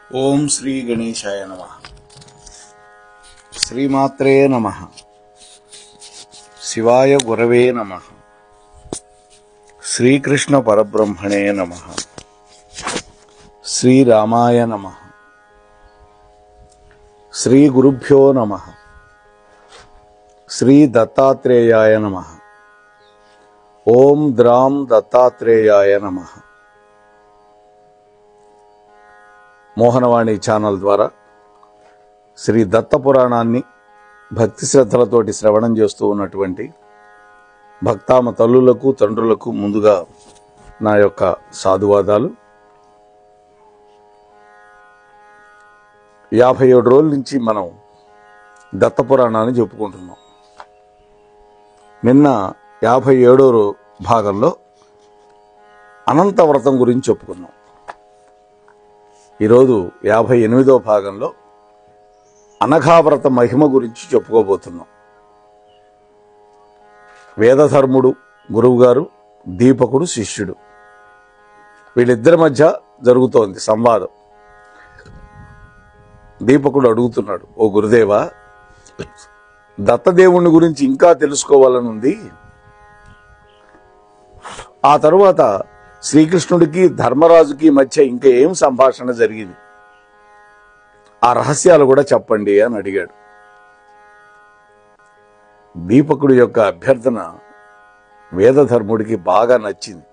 ఓం శ్రీ గణేశాయ నమః. శ్రీమాత్రే నమః. శివాయ గురవే నమః. శ్రీకృష్ణ పరబ్రహ్మణే నమః. శ్రీరామాయ నమః. శ్రీ గురుభ్యో నమః. శ్రీ దత్తాత్రేయాయ నమః. ఓం ద్రాం దత్తాత్రేయాయ నమః. మోహనవాణి ఛానల్ ద్వారా శ్రీ దత్త పురాణాన్ని భక్తి శ్రద్ధలతోటి శ్రవణం చేస్తూ ఉన్నటువంటి భక్తామ తల్లులకు తండ్రులకు ముందుగా నా యొక్క సాధువాదాలు. 57 రోజుల నుంచి మనం దత్త పురాణాన్ని చెప్పుకుంటున్నాం. నిన్న 57వ భాగంలో అనంత వ్రతం గురించి చెప్పుకున్నాం. ఈరోజు 58వ భాగంలో అనఘావ్రత మహిమ గురించి చెప్పుకోబోతున్నాం. వేదధర్ముడు గురువుగారు, దీపకుడు శిష్యుడు, వీళ్ళిద్దరి మధ్య జరుగుతోంది సంవాదం. దీపకుడు అడుగుతున్నాడు, ఓ గురుదేవా, దత్తదేవుని గురించి ఇంకా తెలుసుకోవాలనుంది. ఆ తరువాత శ్రీకృష్ణుడికి ధర్మరాజుకి మధ్య ఇంకా ఏం సంభాషణ జరిగింది, ఆ రహస్యాలు కూడా చెప్పండి అని అడిగాడు. దీపకుడి యొక్క అభ్యర్థన వేదధర్ముడికి బాగా నచ్చింది.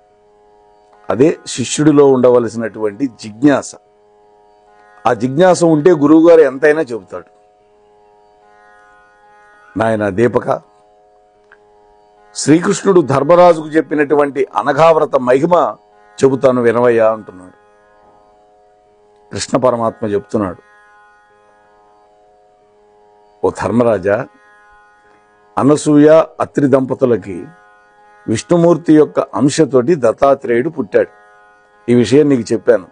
అదే శిష్యుడిలో ఉండవలసినటువంటి జిజ్ఞాస. ఆ జిజ్ఞాస ఉంటే గురువుగారు ఎంతైనా చెబుతాడు. నాయన దీపక, శ్రీకృష్ణుడు ధర్మరాజుకు చెప్పినటువంటి అనఘావ్రత మహిమ చెబుతాను వినవయ్యా అంటున్నాడు. కృష్ణ పరమాత్మ చెప్తున్నాడు, ఓ ధర్మరాజా, అనసూయ అత్రి దంపతులకి విష్ణుమూర్తి యొక్క అంశతోటి దత్తాత్రేయుడు పుట్టాడు. ఈ విషయం నీకు చెప్పాను.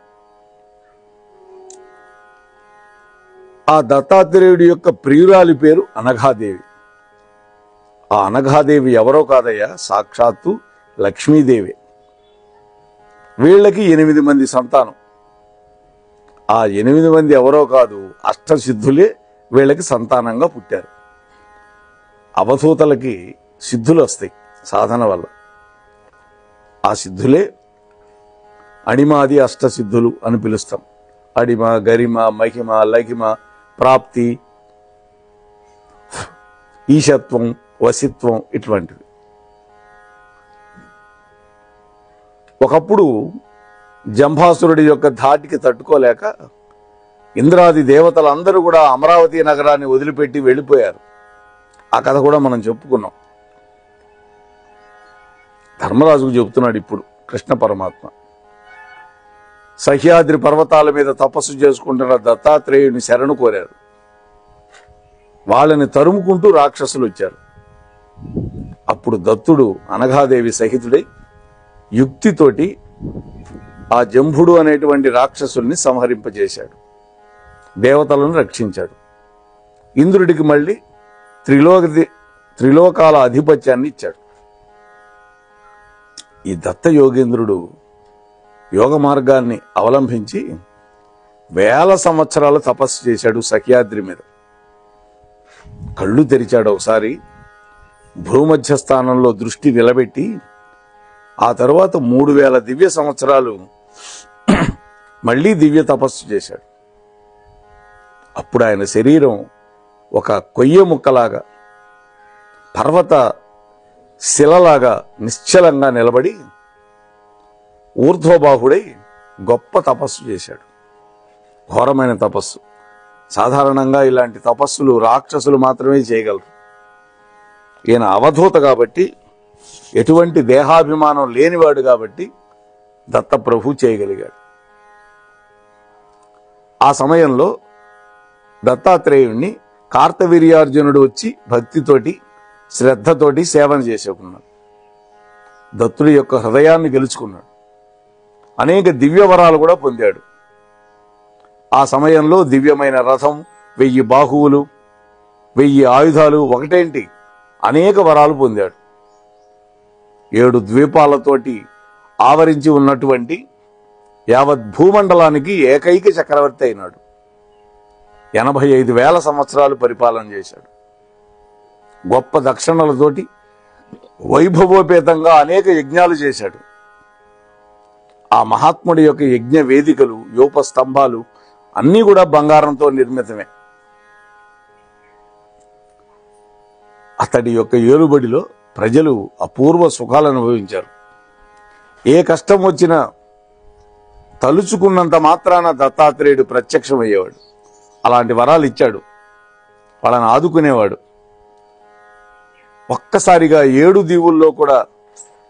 ఆ దత్తాత్రేయుడి యొక్క ప్రియురాలి పేరు అనఘాదేవి. ఆ అనఘాదేవి ఎవరో కాదయ్యా, సాక్షాత్తు లక్ష్మీదేవి. వీళ్ళకి 8 మంది సంతానం. ఆ 8 మంది ఎవరో కాదు, అష్టసిద్ధులే వీళ్ళకి సంతానంగా పుట్టారు. అవధూతలకి సిద్ధులు వస్తాయి సాధన వల్ల. ఆ సిద్ధులే అణిమాది అష్టసిద్ధులు అని పిలుస్తాం. అడిమ, గరిమ, మహిమ, లఘిమ, ప్రాప్తి, ఈశత్వం, వసిత్వం, ఇటువంటివి. ఒకప్పుడు జంభాసురుడి యొక్క ధాటికి తట్టుకోలేక ఇంద్రాది దేవతలందరూ కూడా అమరావతి నగరాన్ని వదిలిపెట్టి వెళ్ళిపోయారు. ఆ కథ కూడా మనం చెప్పుకున్నాం. ధర్మరాజుకు చెబుతున్నాడు ఇప్పుడు కృష్ణ పరమాత్మ. సహ్యాద్రి పర్వతాల మీద తపస్సు చేసుకుంటున్న దత్తాత్రేయుని శరణు కోరారు. వాళ్ళని తరుముకుంటూ రాక్షసులు వచ్చారు. అప్పుడు దత్తుడు అనఘాదేవి సహితుడై యుక్తితోటి ఆ జంభుడు అనేటువంటి రాక్షసుల్ని సంహరింపజేశాడు. దేవతలను రక్షించాడు. ఇంద్రుడికి మళ్ళీ త్రిలోకాల ఆధిపత్యాన్ని ఇచ్చాడు. ఈ దత్త యోగేంద్రుడు యోగ మార్గాన్ని అవలంబించి 1000 సంవత్సరాలు తపస్సు చేశాడు సహ్యాద్రి మీద. కళ్ళు తెరిచాడు ఒకసారి, భూమధ్య స్థానంలో దృష్టి నిలబెట్టి ఆ తరువాత 3000 దివ్య సంవత్సరాలు మళ్ళీ దివ్య తపస్సు చేశాడు. అప్పుడు ఆయన శరీరం ఒక కొయ్య ముక్కలాగా, పర్వత శిలలాగా నిశ్చలంగా నిలబడి ఊర్ధ్వబాహుడై గొప్ప తపస్సు చేశాడు. ఘోరమైన తపస్సు. సాధారణంగా ఇలాంటి తపస్సులు రాక్షసులు మాత్రమే చేయగలరు. ఈయన అవధూత కాబట్టి, ఎటువంటి దేహాభిమానం లేనివాడు కాబట్టి దత్తప్రభు చేయగలిగాడు. ఆ సమయంలో దత్తాత్రేయుణ్ణి కార్తవీర్యార్జునుడు వచ్చి భక్తితోటి శ్రద్ధతోటి సేవన చేసుకున్నాడు. దత్తుడి యొక్క హృదయాన్ని గెలుచుకున్నాడు. అనేక దివ్య వరాలు కూడా పొందాడు. ఆ సమయంలో దివ్యమైన రథం, 1000 బాహువులు, 1000 ఆయుధాలు, ఒకటేంటి అనేక వరాలు పొందాడు. 7 ద్వీపాలతోటి ఆవరించి ఉన్నటువంటి యావత్ భూమండలానికి ఏకైక చక్రవర్తి అయినాడు. 85,000 సంవత్సరాలు పరిపాలన చేశాడు. గొప్ప దక్షిణలతోటి వైభవోపేతంగా అనేక యజ్ఞాలు చేశాడు. ఆ మహాత్ముడి యొక్క యజ్ఞ వేదికలు, యూప స్తంభాలు అన్నీ కూడా బంగారంతో నిర్మితమే. అతడి యొక్క ఏలుబడిలో ప్రజలు అపూర్వ సుఖాలను అనుభవించారు. ఏ కష్టం వచ్చినా తలుచుకున్నంత మాత్రాన దత్తాత్రేయుడు ప్రత్యక్షమయ్యేవాడు. అలాంటి వరాలు ఇచ్చాడు. వాళ్ళని ఆదుకునేవాడు. ఒక్కసారిగా 7 దీవుల్లో కూడా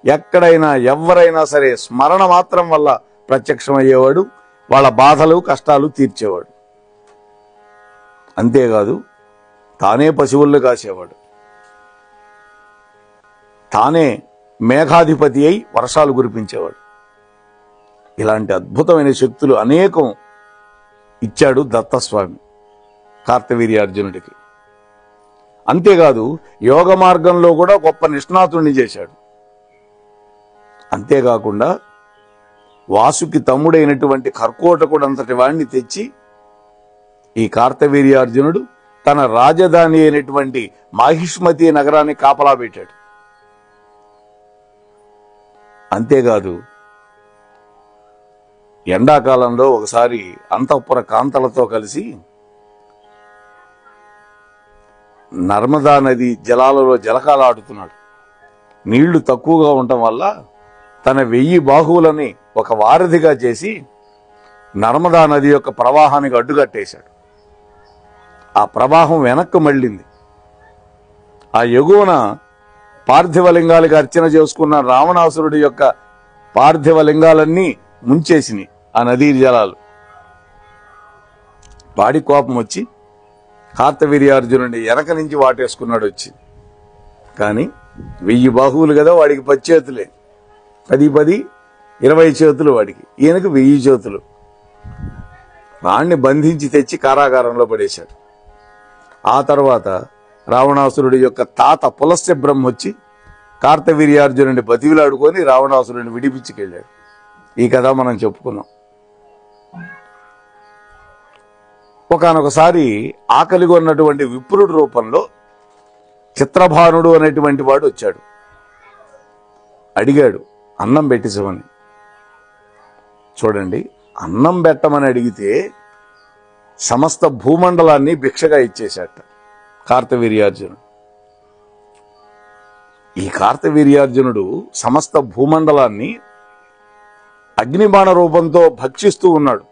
ఎక్కడైనా ఎవరైనా సరే స్మరణ మాత్రం వల్ల ప్రత్యక్షమయ్యేవాడు. వాళ్ళ బాధలు కష్టాలు తీర్చేవాడు. అంతేకాదు, తానే పశువులను కాసేవాడు. తానే మేఘాధిపతి అయి వర్షాలు కురిపించేవాడు. ఇలాంటి అద్భుతమైన శక్తులు అనేకం ఇచ్చాడు దత్తస్వామి కార్తవీర్యార్జునుడికి. అంతేకాదు, యోగ మార్గంలో కూడా గొప్ప నిష్ణాతుణ్ణి చేశాడు. అంతేకాకుండా వాసుకి తమ్ముడైనటువంటి కర్కోటకుడు అంతటి వాడిని తెచ్చి ఈ కార్తవీర్యార్జునుడు తన రాజధాని అయినటువంటి మాహిష్మతి నగరాన్ని కాపలా పెట్టాడు. అంతేకాదు, ఎండాకాలంలో ఒకసారి అంతఃపుర కాంతలతో కలిసి నర్మదా నది జలాలలో జలకాలాడుతున్నాడు. నీళ్లు తక్కువగా ఉండటం వల్ల తన 1000 బాహువులని ఒక వారధిగా చేసి నర్మదా నది యొక్క ప్రవాహానికి అడ్డుకట్టేశాడు. ఆ ప్రవాహం వెనక్కు మళ్ళింది. ఆ ఎగువన పార్థివలింగాలకు అర్చన చేసుకున్న రావణాసురుడి యొక్క పార్థివలింగాలన్నీ ముంచేసినాయి ఆ నదీ జలాలు. వాడి కోపం వచ్చి కార్తవీర్యార్జునుడిని వెనక నుంచి వాటేసుకున్నాడు వచ్చి. కానీ 1000 బాహువులు కదా, వాడికి 10 చేతులే. 10, 20 చేతులు వాడికి. ఈయనకు 1000 చేతులు. వాణ్ణి బంధించి తెచ్చి కారాగారంలో పడేశాడు. ఆ తర్వాత రావణాసురుడి యొక్క తాత పులస్త్య బ్రహ్మ వచ్చి కార్తవీర్యార్జునుడిని బతివిలాడుకొని రావణాసురుడిని విడిపించుకెళ్ళాడు. ఈ కథ మనం చెప్పుకున్నాం. ఒకానొకసారి ఆకలిగా ఉన్నటువంటి విప్రుడి రూపంలో చిత్రభానుడు అనేటువంటి వాడు వచ్చాడు. అడిగాడు అన్నం పెట్టించమని. చూడండి, అన్నం పెట్టమని అడిగితే సమస్త భూమండలాన్ని భిక్షగా ఇచ్చేశాట కార్తవీర్యార్జునుడు. ఈ కార్తవీర్యార్జునుడు సమస్త భూమండలాన్ని అగ్నిబాణ రూపంతో భక్షిస్తూ ఉన్నాడు.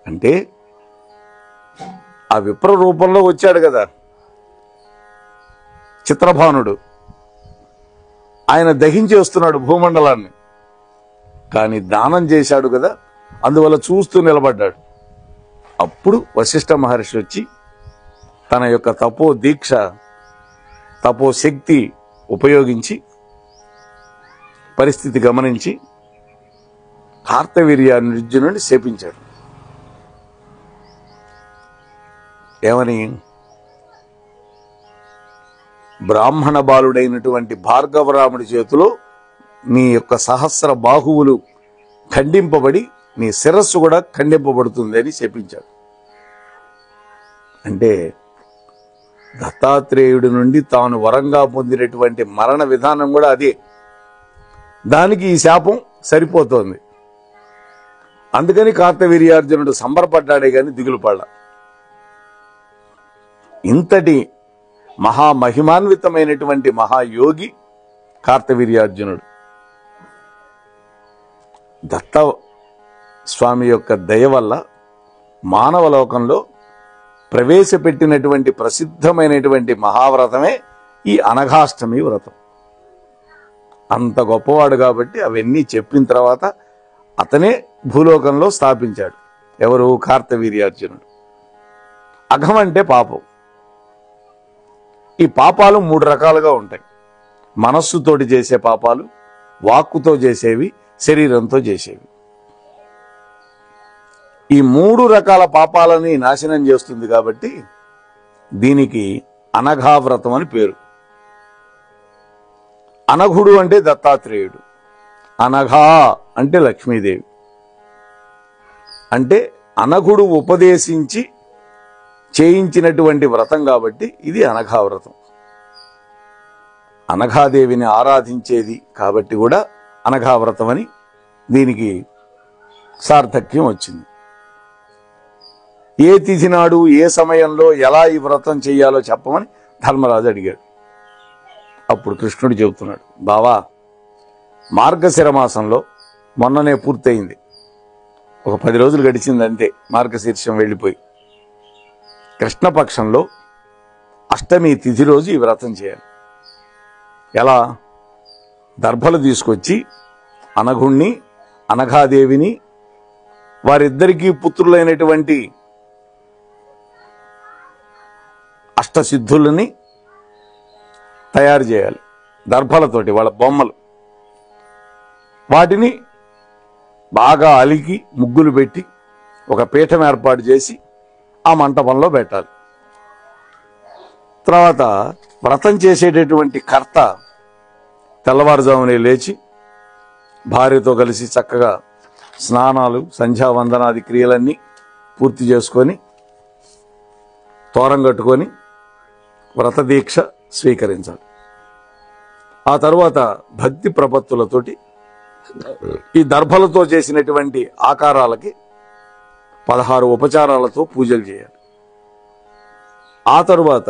అంటే ఆ విప్ర రూపంలో వచ్చాడు కదా చిత్రభానుడు. ఆయన దహించేస్తున్నాడు భూమండలాన్ని. కానీ దానం చేశాడు కదా, అందువల్ల చూస్తూ నిలబడ్డాడు. అప్పుడు వశిష్ఠ మహర్షి వచ్చి తన యొక్క తపో దీక్ష, తపో శక్తి ఉపయోగించి పరిస్థితి గమనించి కార్తవీర్యార్జునుడిని శపించాడు. ఏమని? బ్రాహ్మణ బాలుడైనటువంటి భార్గవరాముడి చేతిలో నీ యొక్క సహస్ర బాహువులు ఖండింపబడి నీ శిరస్సు కూడా ఖండింపబడుతుంది అని శపించాడు. అంటే దత్తాత్రేయుడి నుండి తాను వరంగా పొందినటువంటి మరణ విధానం కూడా అదే. దానికి ఈ శాపం సరిపోతోంది. అందుకని కార్తవీర్యార్జునుడు సంబరపడ్డాడే గాని దిగులు పడ్డా. ఇంతటి మహామహిమాన్వితమైనటువంటి మహాయోగి కార్తవీర్యార్జునుడు. దత్త స్వామి యొక్క దయ వల్ల మానవ లోకంలో ప్రవేశపెట్టినటువంటి ప్రసిద్ధమైనటువంటి మహావ్రతమే ఈ అనఘాష్టమి వ్రతం. అంత గొప్పవాడు కాబట్టి అవన్నీ చెప్పిన తర్వాత అతనే భూలోకంలో స్థాపించాడు. ఎవరు? కార్తవీర్యార్జునుడు. అఘం అంటే పాపం. ఈ పాపాలు 3 రకాలుగా ఉంటాయి. మనస్సుతోటి చేసే పాపాలు, వాక్కుతో చేసేవి, శరీరంతో చేసేవి. ఈ 3 రకాల పాపాలని నాశనం చేస్తుంది కాబట్టి దీనికి అనఘావ్రతం అని పేరు. అనఘుడు అంటే దత్తాత్రేయుడు. అనఘా అంటే లక్ష్మీదేవి. అంటే అనఘుడు ఉపదేశించి చేయించినటువంటి వ్రతం కాబట్టి ఇది అనఘా వ్రతం. అనఘాదేవిని ఆరాధించేది కాబట్టి కూడా అనఘా వ్రతం అని దీనికి సార్థక్యం వచ్చింది. ఏ తిథి నాడు ఏ సమయంలో ఎలా ఈ వ్రతం చెయ్యాలో చెప్పమని ధర్మరాజు అడిగాడు. అప్పుడు కృష్ణుడు చెబుతున్నాడు, బావా, మార్గశిర మాసంలో మొన్ననే పూర్తయింది, ఒక 10 రోజులు గడిచిందంతే మార్గశీర్షం వెళ్ళిపోయి. కృష్ణపక్షంలో అష్టమి తిథి రోజు ఈ వ్రతం చేయాలి. ఎలా? దర్భలు తీసుకొచ్చి అనఘుణ్ణి అనఘాదేవిని వారిద్దరికీ పుత్రులైనటువంటి అష్టసిద్ధులని తయారు చేయాలి. దర్భలతోటి వాళ్ళ బొమ్మలు, వాటిని బాగా అలికి ముగ్గులు పెట్టి ఒక పీఠం ఏర్పాటు చేసి ఆ మంటపంలో పెట్టాలి. తర్వాత వ్రతం చేసేటటువంటి కర్త తెల్లవారుజామునే లేచి భార్యతో కలిసి చక్కగా స్నానాలు సంధ్యావందనాది క్రియలన్నీ పూర్తి చేసుకొని తోరం కట్టుకొని వ్రత దీక్ష స్వీకరించాలి. ఆ తరువాత భక్తి ప్రపత్తులతోటి ఈ దర్భలతో చేసినటువంటి ఆకారాలకి 16 ఉపచారాలతో పూజలు చేయాలి. ఆ తరువాత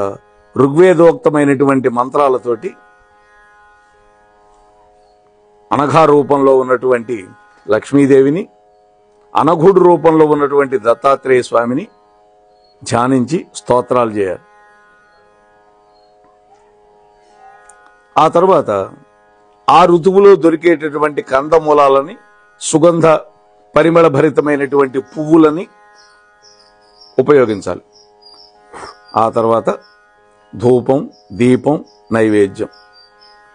ఋగ్వేదోక్తమైనటువంటి మంత్రాలతోటి అనఘా రూపంలో ఉన్నటువంటి లక్ష్మీదేవిని, అనఘుడు రూపంలో ఉన్నటువంటి దత్తాత్రేయ స్వామిని ధ్యానించి స్తోత్రాలు చేయాలి. ఆ తరువాత ఆ ఋతువులో దొరికేటటువంటి కందమూలాలని, సుగంధ పరిమళ భరితమైనటువంటి పువ్వులని ఉపయోగించాలి. ఆ తర్వాత ధూపం, దీపం, నైవేద్యం,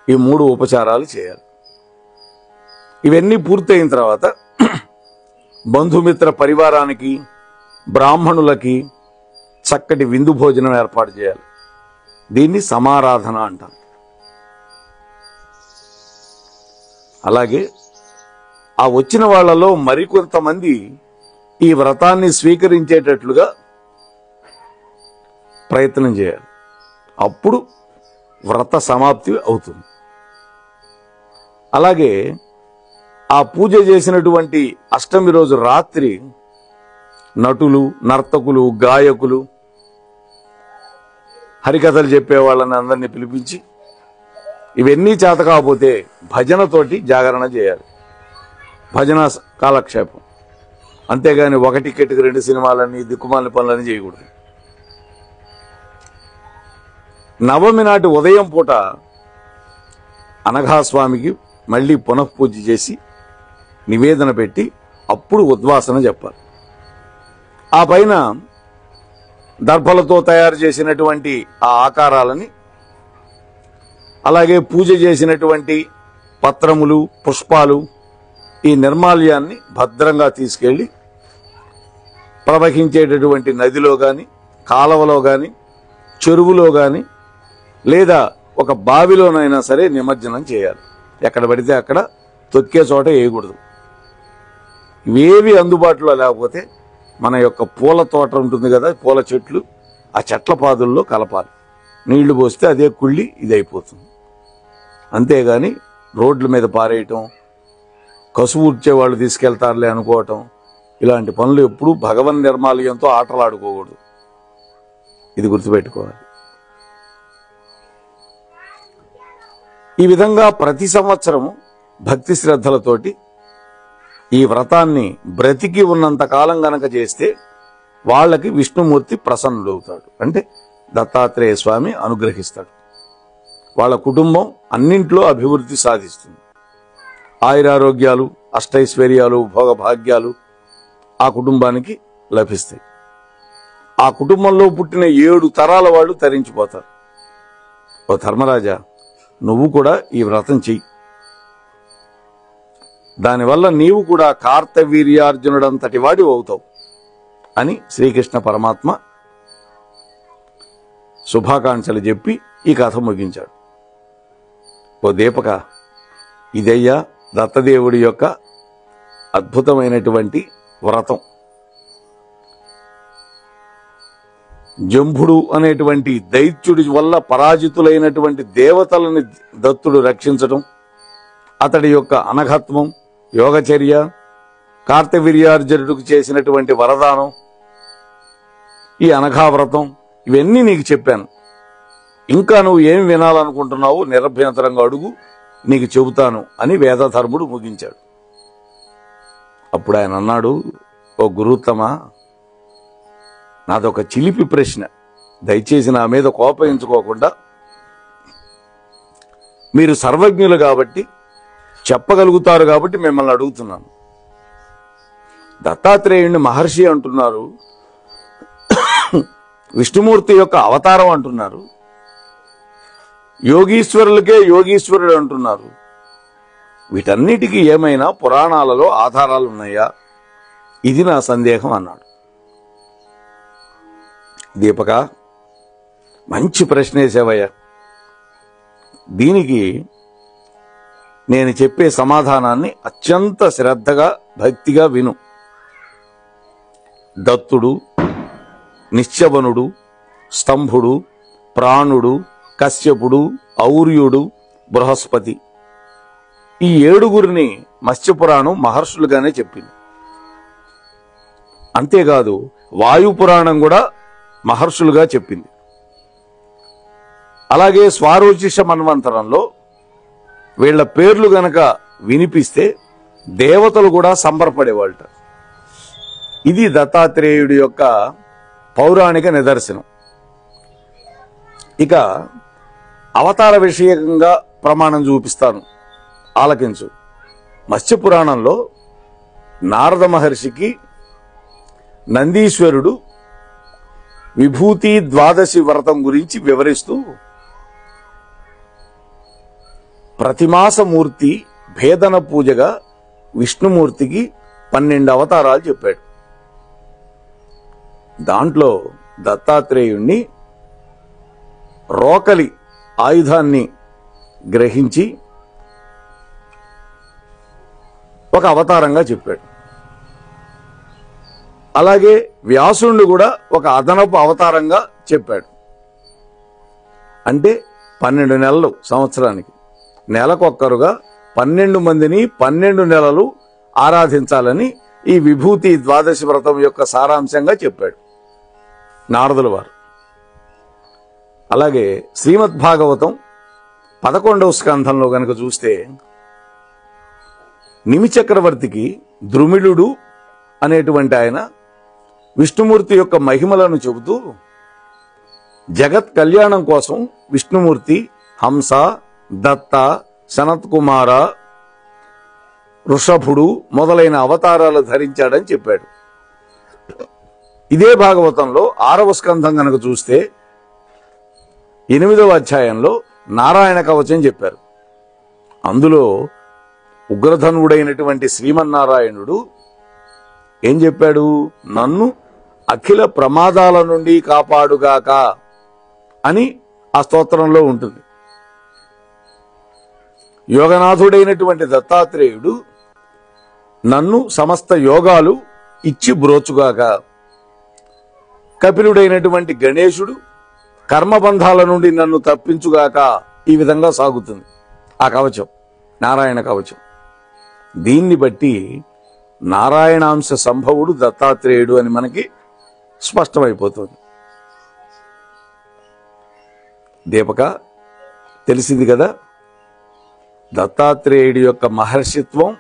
ఈ 3 ఉపచారాలు చేయాలి. ఇవన్నీ పూర్తయిన తర్వాత బంధుమిత్ర పరివారానికి, బ్రాహ్మణులకి చక్కటి విందు భోజనం ఏర్పాటు చేయాలి. దీన్ని సమారాధన అంటారు. అలాగే ఆ వచ్చిన వాళ్లలో మరికొంతమంది ఈ వ్రతాన్ని స్వీకరించేటట్లుగా ప్రయత్నం చేయాలి. అప్పుడు వ్రత సమాప్తి అవుతుంది. అలాగే ఆ పూజ చేసినటువంటి అష్టమి రోజు రాత్రి నటులు, నర్తకులు, గాయకులు, హరికథలు చెప్పే వాళ్ళని అందరినీ పిలిపించి ఇవన్నీ చేత కాకపోతే భజనతోటి జాగరణ చేయాలి. భజన కాలక్షేపం, అంతేగాని 1 టికెట్కి 2 సినిమాలని దిక్కుమాలిన పనులని చేయకూడదు. నవమి నాటి ఉదయం పూట అనఘాస్వామికి మళ్ళీ పునఃపూజ చేసి నివేదన పెట్టి అప్పుడు ఉద్వాసన చెప్పాలి. ఆ పైన దర్భలతో తయారు చేసినటువంటి ఆ ఆకారాలని, అలాగే పూజ చేసినటువంటి పత్రములు, పుష్పాలు, ఈ నిర్మాల్యాన్ని భద్రంగా తీసుకెళ్లి ప్రవహించేటటువంటి నదిలో గాని, కాలవలో గాని, చెరువులో గాని, లేదా ఒక బావిలోనైనా సరే నిమజ్జనం చేయాలి. ఎక్కడ పడితే అక్కడ తొక్కే చోట వేయకూడదు. ఇవేవి అందుబాటులో లేకపోతే మన యొక్క పూల తోట ఉంటుంది కదా, పూల చెట్లు, ఆ చెట్ల పాదుల్లో కలపాలి. నీళ్లు పోస్తే అదే కుళ్ళి ఇదైపోతుంది. అంతేగాని రోడ్ల మీద పారేయటం, కసువు ఊడ్చేవాళ్ళు తీసుకెళ్తారులే అనుకోవటం, ఇలాంటి పనులు ఎప్పుడూ భగవన్ నిర్మాల్యంతో ఆటలాడుకోకూడదు. ఇది గుర్తుపెట్టుకోవాలి. ఈ విధంగా ప్రతి సంవత్సరము భక్తి శ్రద్ధలతోటి ఈ వ్రతాన్ని బ్రతికి ఉన్నంత కాలం గనక చేస్తే వాళ్ళకి విష్ణుమూర్తి ప్రసన్నుడవుతాడు. అంటే దత్తాత్రేయ స్వామి అనుగ్రహిస్తాడు. వాళ్ళ కుటుంబం అన్నింట్లో అభివృద్ధి సాధిస్తుంది. ఆయురారోగ్యాలు, అష్టైశ్వర్యాలు, భోగభాగ్యాలు ఆ కుటుంబానికి లభిస్తాయి. ఆ కుటుంబంలో పుట్టిన 7 తరాల వాళ్ళు తరించిపోతారు. ఓ ధర్మరాజా, నువ్వు కూడా ఈ వ్రతం చెయ్యి. దానివల్ల నీవు కూడా కార్తవీర్యార్జునుడంతటి వాడి అవుతావు అని శ్రీకృష్ణ పరమాత్మ శుభాకాంక్షలు చెప్పి ఈ కథ ముగించాడు. ఓ దీపక, ఇదయ్యా దత్తదేవుడి యొక్క అద్భుతమైనటువంటి వ్రతం. జంభుడు అనేటువంటి దైత్యుడి వల్ల పరాజితులైనటువంటి దేవతలని దత్తుడు రక్షించడం, అతడి యొక్క అనఘత్వం, యోగచర్య, కార్తవీర్యార్జునుడికి చేసినటువంటి వరదానం, ఈ అనఘావ్రతం, ఇవన్నీ నీకు చెప్పాను. ఇంకా నువ్వు ఏం వినాలనుకుంటున్నావు నిరభ్యంతరంగా అడుగు, నీకు చెబుతాను అని వేదధర్ముడు ముగించాడు. అప్పుడు ఆయన అన్నాడు, ఓ గురుత్తమా, నాదొక చిలిపి ప్రశ్న, దయచేసి నా మీద కోపగించుకోకుండా, మీరు సర్వజ్ఞులు కాబట్టి చెప్పగలుగుతారు కాబట్టి మిమ్మల్ని అడుగుతున్నాను. దత్తాత్రేయుణ్ణి మహర్షి అంటున్నారు, విష్ణుమూర్తి యొక్క అవతారం అంటున్నారు, యోగీశ్వరులకే యోగీశ్వరుడు అంటున్నారు. వీటన్నిటికీ ఏమైనా పురాణాలలో ఆధారాలు ఉన్నాయా? ఇది నా సందేహం అన్నాడు. దీపక, మంచి ప్రశ్న వేసావయ్యా. దీనికి నేను చెప్పే సమాధానాన్ని అత్యంత శ్రద్ధగా భక్తిగా విను. దత్తుడు, నిశ్చవనుడు, స్తంభుడు, ప్రాణుడు, కశ్యపుడు, ఔర్యుడు, బృహస్పతి, ఈ 7గురిని మత్స్యపురాణం మహర్షులుగానే చెప్పింది. అంతేకాదు వాయుపురాణం కూడా మహర్షులుగా చెప్పింది. అలాగే స్వారోచిష మన్వంతరంలో వీళ్ల పేర్లు గనక వినిపిస్తే దేవతలు కూడా సంబరపడేవాళ్ళ. ఇది దత్తాత్రేయుడి యొక్క పౌరాణిక నిదర్శనం. ఇక అవతార విషయంగా ప్రమాణం చూపిస్తాను, ఆలకించు. మత్స్యపురాణంలో నారద మహర్షికి నందీశ్వరుడు విభూతి ద్వాదశి వ్రతం గురించి వివరిస్తూ ప్రతిమాసమూర్తి భేదన పూజగా విష్ణుమూర్తికి 12 అవతారాలు చెప్పాడు. దాంట్లో దత్తాత్రేయుణ్ణి రోకలి ఆయుధాన్ని గ్రహించి ఒక అవతారంగా చెప్పాడు. అలాగే వ్యాసుణ్ణి కూడా ఒక అదనపు అవతారంగా చెప్పాడు. అంటే 12 నెలలు సంవత్సరానికి, నెలకొక్కరుగా 12 మందిని 12 నెలలు ఆరాధించాలని ఈ విభూతి ద్వాదశి వ్రతం యొక్క సారాంశంగా చెప్పాడు నారదుల వారు. అలాగే శ్రీమద్భాగవతం 11వ స్కంధంలో గనక చూస్తే నిమిచక్రవర్తికి ద్రుమిళుడు అనేటువంటి ఆయన విష్ణుమూర్తి యొక్క మహిమలను చెబుతూ జగత్ కళ్యాణం కోసం విష్ణుమూర్తి హంస, దత్త, సనత్కుమార, వృషభుడు మొదలైన అవతారాలు ధరించాడని చెప్పాడు. ఇదే భాగవతంలో 6వ స్కంధం గనక చూస్తే 8వ అధ్యాయంలో నారాయణ కవచం చెప్పారు. అందులో ఉగ్రధనుడైనటువంటి శ్రీమన్నారాయణుడు ఏం చెప్పాడు? నన్ను అఖిల ప్రమాదాల నుండి కాపాడుగాక అని ఆ స్తోత్రంలో ఉంటుంది. యోగనాథుడైనటువంటి దత్తాత్రేయుడు నన్ను సమస్త యోగాలు ఇచ్చి బ్రోచుగాక. కపిలుడైనటువంటి గణేశుడు కర్మబంధాల నుండి నన్ను తప్పించుగాక. ఈ విధంగా సాగుతుంది ఆ కవచం, నారాయణ కవచం. దీన్ని బట్టి నారాయణాంశ సంభవుడు దత్తాత్రేయుడు అని మనకి స్పష్టమైపోతుంది. దీపక, తెలిసింది కదా దత్తాత్రేయుడి యొక్క మహర్షిత్వం,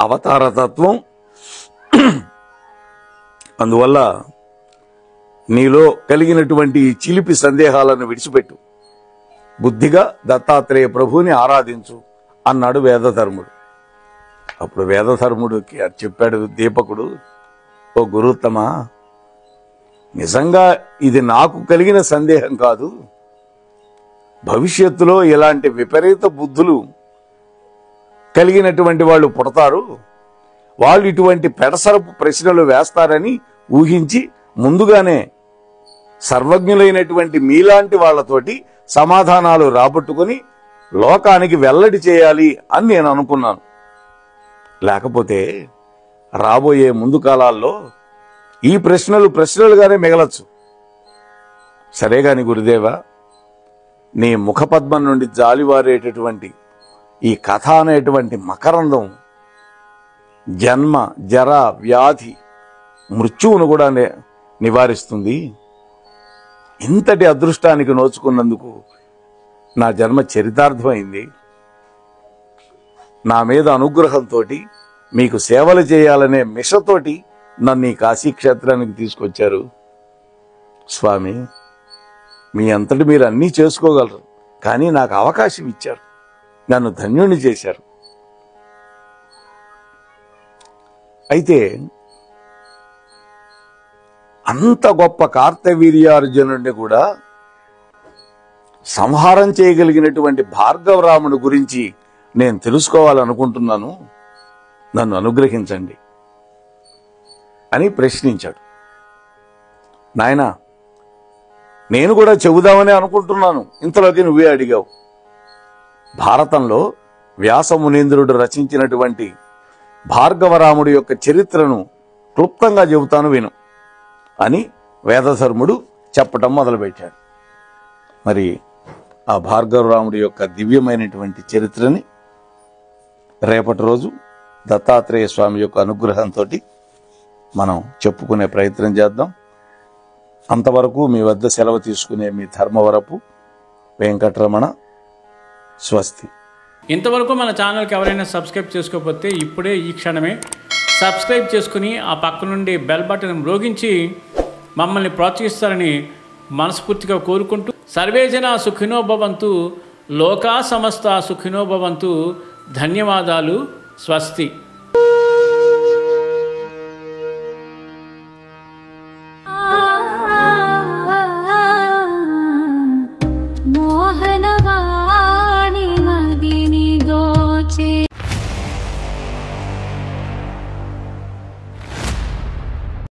అవతారతత్వం. అందువల్ల నీలో కలిగినటువంటి చిలిపి సందేహాలను విడిచిపెట్టు, బుద్ధిగా దత్తాత్రేయ ప్రభువుని ఆరాధించు అన్నాడు వేదధర్ముడు. అప్పుడు వేదధర్ముడికి చెప్పాడు దీపకుడు, ఓ గురుత్తమా, నిజంగా ఇది నాకు కలిగిన సందేహం కాదు. భవిష్యత్తులో ఇలాంటి విపరీత బుద్ధులు కలిగినటువంటి వాళ్ళు పుడతారు, వాళ్ళు ఇటువంటి పెడసరపు ప్రశ్నలు వేస్తారని ఊహించి ముందుగానే సర్వజ్ఞులైనటువంటి మీలాంటి వాళ్లతోటి సమాధానాలు రాబట్టుకుని లోకానికి వెల్లడి చేయాలి అని నేను అనుకున్నాను. లేకపోతే రాబోయే ముందు కాలాల్లో ఈ ప్రశ్నలు ప్రశ్నలుగానే మిగలచ్చు. సరే గాని గురుదేవా, నీ ముఖపద్మం నుండి జాలివారేటటువంటి ఈ కథ అనేటువంటి మకరందం జన్మ, జర, వ్యాధి, మృత్యువును కూడా నివారిస్తుంది. ఇంతటి అదృష్టానికి నోచుకున్నందుకు నా జన్మ చరితార్థమైంది. నా మీద అనుగ్రహంతో మీకు సేవలు చేయాలనే మిషతోటి నన్ను ఈ కాశీక్షేత్రానికి తీసుకొచ్చారు. స్వామి, మీ అంతటి మీరు అన్నీ చేసుకోగలరు, కానీ నాకు అవకాశం ఇచ్చారు, నన్ను ధన్యుణ్ణి చేశారు. అయితే అంత గొప్ప కార్తవీర్యార్జునుడిని కూడా సంహారం చేయగలిగినటువంటి భార్గవరాముడి గురించి నేను తెలుసుకోవాలనుకుంటున్నాను, నన్ను అనుగ్రహించండి అని ప్రశ్నించాడు. నాయనా, నేను కూడా చెబుదామని అనుకుంటున్నాను, ఇంతలోకి నువ్వే అడిగావు. భారతంలో వ్యాసమునీంద్రుడు రచించినటువంటి భార్గవరాముడి యొక్క చరిత్రను క్లుప్తంగా చెబుతాను విను అని వేదధర్ముడు చెప్పటం మొదలుపెట్టాడు. మరి ఆ భార్గవరాముడి యొక్క దివ్యమైనటువంటి చరిత్రని రేపటి రోజు దత్తాత్రేయ స్వామి యొక్క అనుగ్రహంతో మనం చెప్పుకునే ప్రయత్నం చేద్దాం. అంతవరకు మీ వద్ద సెలవు తీసుకునే మీ ధర్మవరపు వెంకటరమణ. స్వస్తి. ఇంతవరకు మన ఛానల్కి ఎవరైనా సబ్స్క్రైబ్ చేసుకోకపోతే ఇప్పుడే ఈ క్షణమే సబ్స్క్రైబ్ చేసుకుని ఆ పక్క నుండి బెల్ బటన్ మ్రోగించి మమ్మల్ని ప్రోత్సహిస్తారని మనస్ఫూర్తిగా కోరుకుంటూ, సర్వే జనా సుఖినో భవంతు, లోకా సమస్త సుఖినో భవంతు. ధన్యవాదాలు. స్వస్తి.